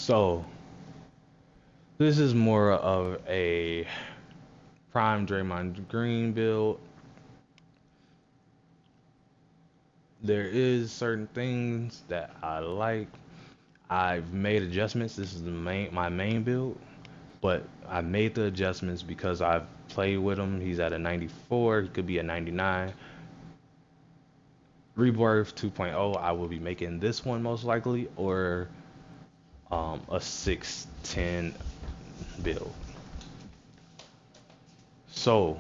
So this is more of a prime Draymond Green build. There is certain things that I like. I've made adjustments. This is the main build, but I made the adjustments because I've played with him. He's at a 94. He could be a 99. Rebirth 2.0. I will be making this one most likely, or a 610 build. So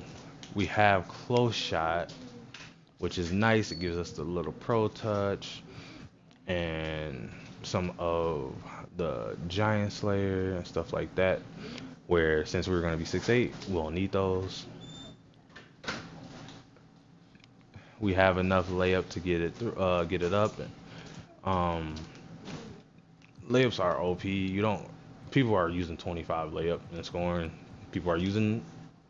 we have close shot, which is nice. It gives us the little pro touch and some of the giant slayer and stuff like that. Where since we're going to be 6'8", we'll need those. We have enough layup to get it up. Um, Layups are OP. You don't. People are using 25 layup and scoring. People are using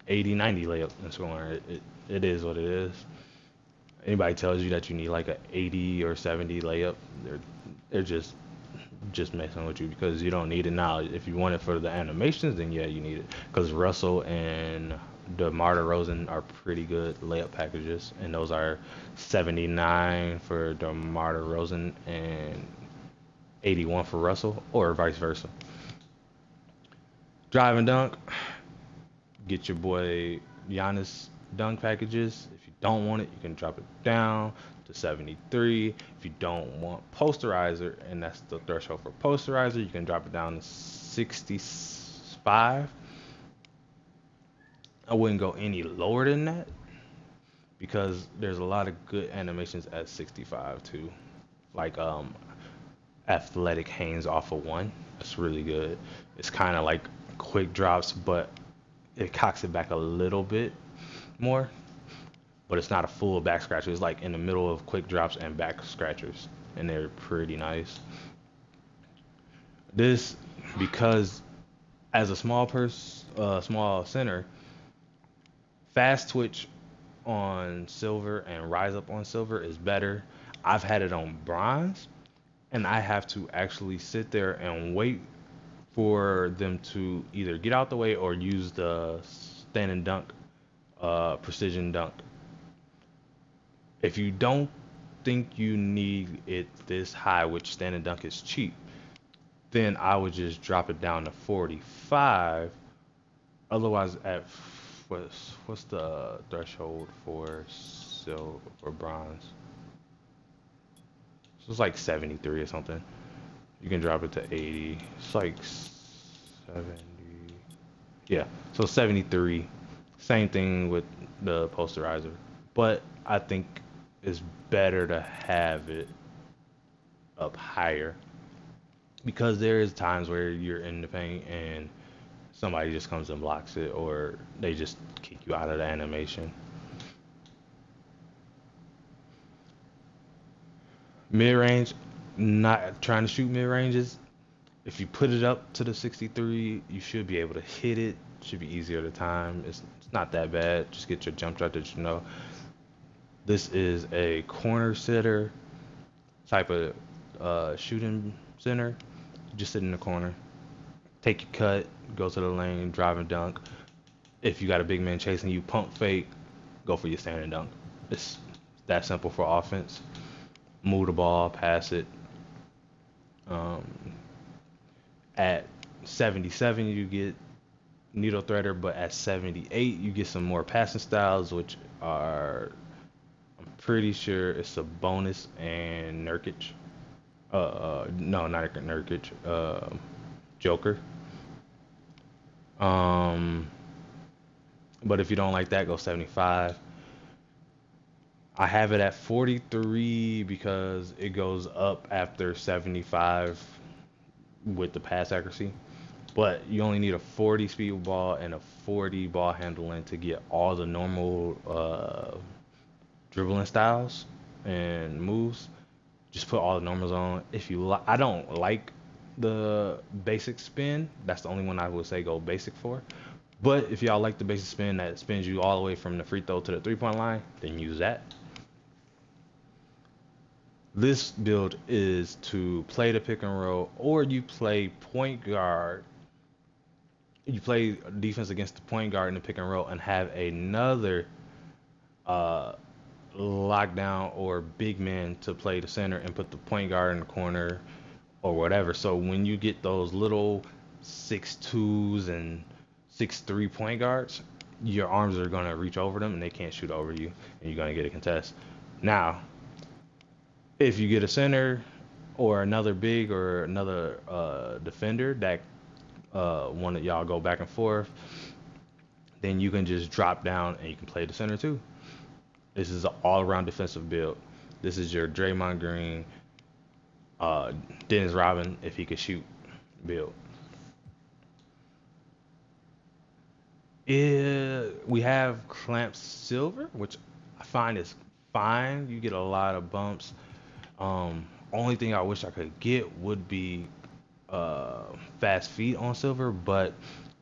80, 90 layup and scoring. It is what it is. Anybody tells you that you need like a 80 or 70 layup, they're just messing with you because you don't need it now. If you want it for the animations, then yeah, you need it. Because Russell and DeMar DeRozan are pretty good layup packages, and those are 79 for DeMar DeRozan and 81 for Russell, or vice versa. Drive and dunk, get your boy Giannis dunk packages. If you don't want it, you can drop it down to 73. If you don't want posterizer, and that's the threshold for posterizer, you can drop it down to 65. I wouldn't go any lower than that because there's a lot of good animations at 65 too. Like athletic hangs off of one. That's really good. It's kind of like quick drops, but it cocks it back a little bit more. But it's not a full back scratcher. It's like in the middle of quick drops and back scratchers, and they're pretty nice. This because as a small center, fast twitch on silver and rise up on silver is better. I've had it on bronze, and I have to actually sit there and wait for them to either get out the way or use the stand and dunk, precision dunk. If you don't think you need it this high, which stand and dunk is cheap, then I would just drop it down to 45. Otherwise, at what's the threshold for silver for bronze? So it's like 73 or something. You can drop it to 80. It's like 70. Yeah, so 73. Same thing with the posterizer. But I think it's better to have it up higher because there is times where you're in the paint and somebody just comes and blocks it or they just kick you out of the animation. Mid range, not trying to shoot mid ranges. If you put it up to the 63, you should be able to hit it. Should be easier to time. It's not that bad. Just get your jump shot that you know. This is a corner sitter type of shooting center. Just sit in the corner, take your cut, go to the lane, drive and dunk. If you got a big man chasing you, pump fake, go for your stand and dunk. It's that simple for offense. Move the ball, pass it. Um, at 77, you get needle threader, but at 78, you get some more passing styles, which are, I'm pretty sure it's a bonus and Nurkic. No, not Nurkic. Joker. Um, but if you don't like that, go 75. I have it at 43 because it goes up after 75 with the pass accuracy. But you only need a 40 speed ball and a 40 ball handling to get all the normal dribbling styles and moves. Just put all the normals on. If you I don't like the basic spin. That's the only one I would say go basic for. But if y'all like the basic spin that spins you all the way from the free throw to the 3-point line, then use that. This build is to play the pick and roll, or you play point guard. You play defense against the point guard in the pick and roll, and have another uh, lockdown or big man to play the center and put the point guard in the corner or whatever. So when you get those little 6'2s and 6'3 point guards, your arms are gonna reach over them and they can't shoot over you, and you're gonna get a contest. Now, if you get a center or another big or another defender that one of y'all go back and forth, then you can just drop down and you can play the center too. This is an all-around defensive build. This is your Draymond Green, uh, Dennis Robin if he could shoot build. We have Clamp Silver, which I find is fine. You get a lot of bumps. Only thing I wish I could get would be uh, fast feet on Silver, but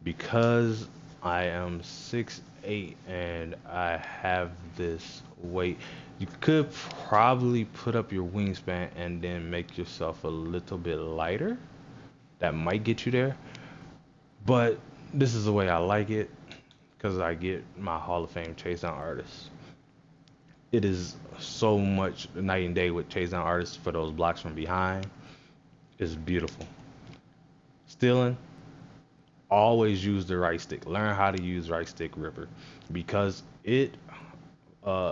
because I am 6'8" and I have this weight, you could probably put up your wingspan and then make yourself a little bit lighter. That might get you there, but this is the way I like it because I get my Hall of Fame chase down artists. It is so much night and day with chase down artists for those blocks from behind. It's beautiful. Stealing, always use the right stick. Learn how to use right stick ripper because it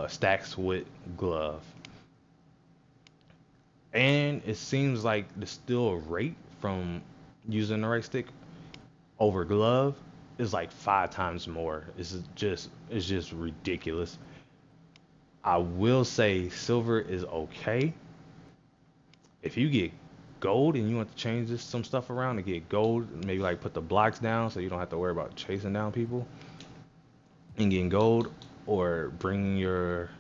stacks with glove. And it seems like the steal rate from using the right stick over glove is like 5 times more. It's just ridiculous. I will say silver is okay. If you get gold and you want to change some stuff around to get gold, maybe like put the blocks down so you don't have to worry about chasing down people and getting gold, or bringing your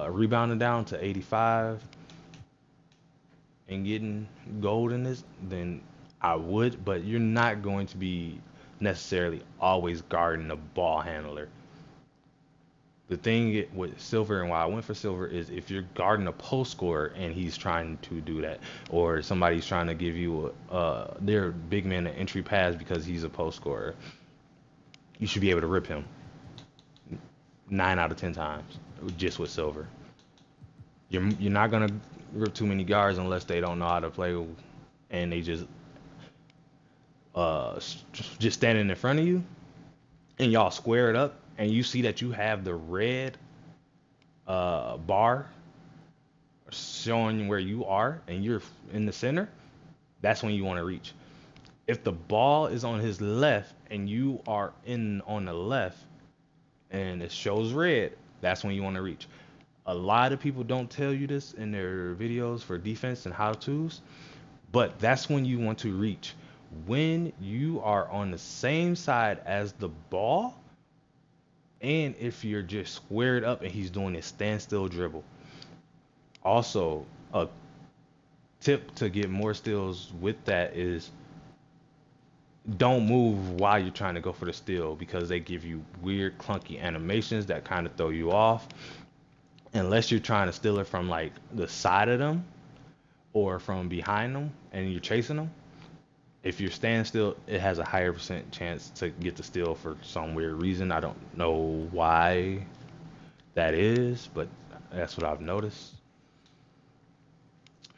rebounding down to 85 and getting gold in this, then I would, but you're not going to be necessarily always guarding the ball handler. The thing with silver and why I went for silver is if you're guarding a post scorer and he's trying to do that, or somebody's trying to give you their big man an entry pass because he's a post scorer, you should be able to rip him 9 out of 10 times just with silver. You're not gonna rip too many guards unless they don't know how to play and they uh just standing in front of you and y'all square it up and you see that you have the red bar showing where you are and you're in the center. That's when you want to reach. If the ball is on his left and you are in on the left and it shows red, that's when you want to reach. A lot of people don't tell you this in their videos for defense and how to's, but that's when you want to reach. When you are on the same side as the ball, and if you're just squared up and he's doing his standstill dribble. Also, a tip to get more steals with that is don't move while you're trying to go for the steal because they give you weird, clunky animations that kind of throw you off. Unless you're trying to steal it from like the side of them or from behind them and you're chasing them. If you're standing still, it has a higher percent chance to get the steal for some weird reason. I don't know why that is, but that's what I've noticed.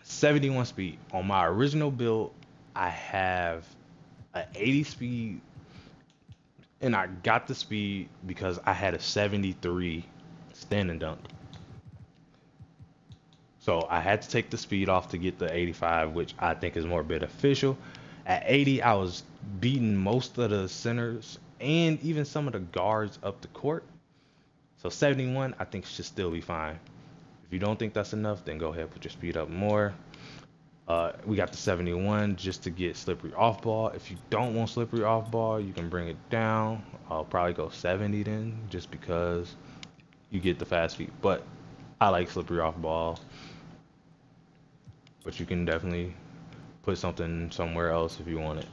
71 speed. On my original build, I have an 80 speed, and I got the speed because I had a 73 standing dunk. So I had to take the speed off to get the 85, which I think is more beneficial. At 80, I was beating most of the centers and even some of the guards up the court. So 71, I think should still be fine. If you don't think that's enough, then go ahead, put your speed up more. We got the 71 just to get slippery off ball. If you don't want slippery off ball, you can bring it down. I'll probably go 70 then, just because you get the fast feet. But I like slippery off ball. But you can definitely put something somewhere else if you want it.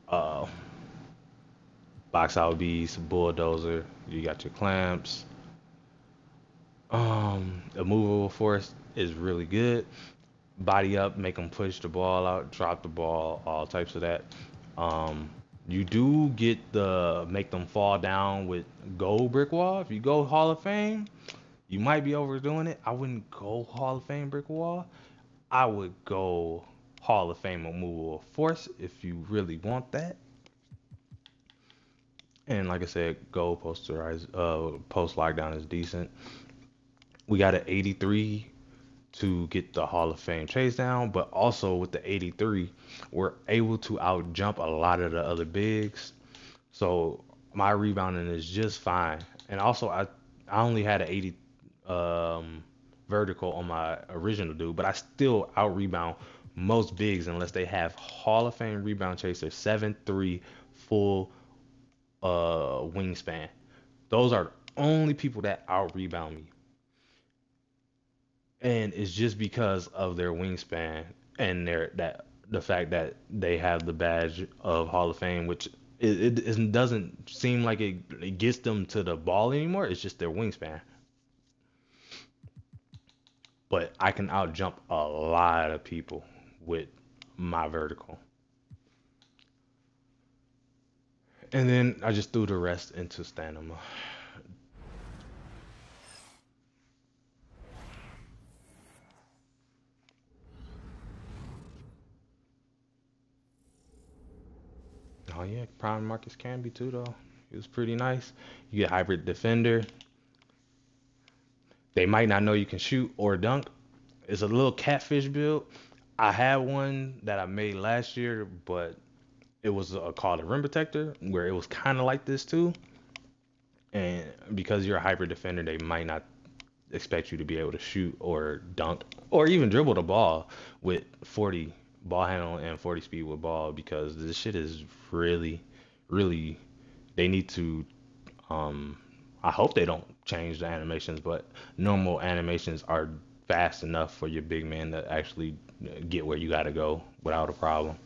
Uh, Box out beast, bulldozer. You got your clamps. A movable force is really good. Body up, make them push the ball out, drop the ball, all types of that. Um, you do get the make them fall down with gold brick wall. If you go Hall of Fame, you might be overdoing it. I wouldn't go Hall of Fame brick wall. I would go Hall of Fame movable force if you really want that. And like I said, gold post lockdown is decent. We got an 83 to get the Hall of Fame chase down, but also with the 83, we're able to out jump a lot of the other bigs. So my rebounding is just fine. And also I only had an 80 um, vertical on my original dude, but I still out rebound most bigs unless they have Hall of Fame rebound chaser 7'3" full wingspan. Those are the only people that out rebound me. And it's just because of their wingspan and the fact that they have the badge of Hall of Fame, which it doesn't seem like it gets them to the ball anymore. It's just their wingspan. But I can out jump a lot of people with my vertical. And then I just threw the rest into stamina. Oh yeah, Prime Marcus can be too though. He was pretty nice. You get hybrid defender. They might not know you can shoot or dunk. It's a little catfish build. I had one that I made last year, but it was called a rim protector, where it was kind of like this too. And because you're a hybrid defender, they might not expect you to be able to shoot or dunk or even dribble the ball with 40 ball handle and 40 speed with ball because this shit is really, really. They need to. Um, I hope they don't change the animations, but normal animations are fast enough for your big man to actually get where you got to go without a problem.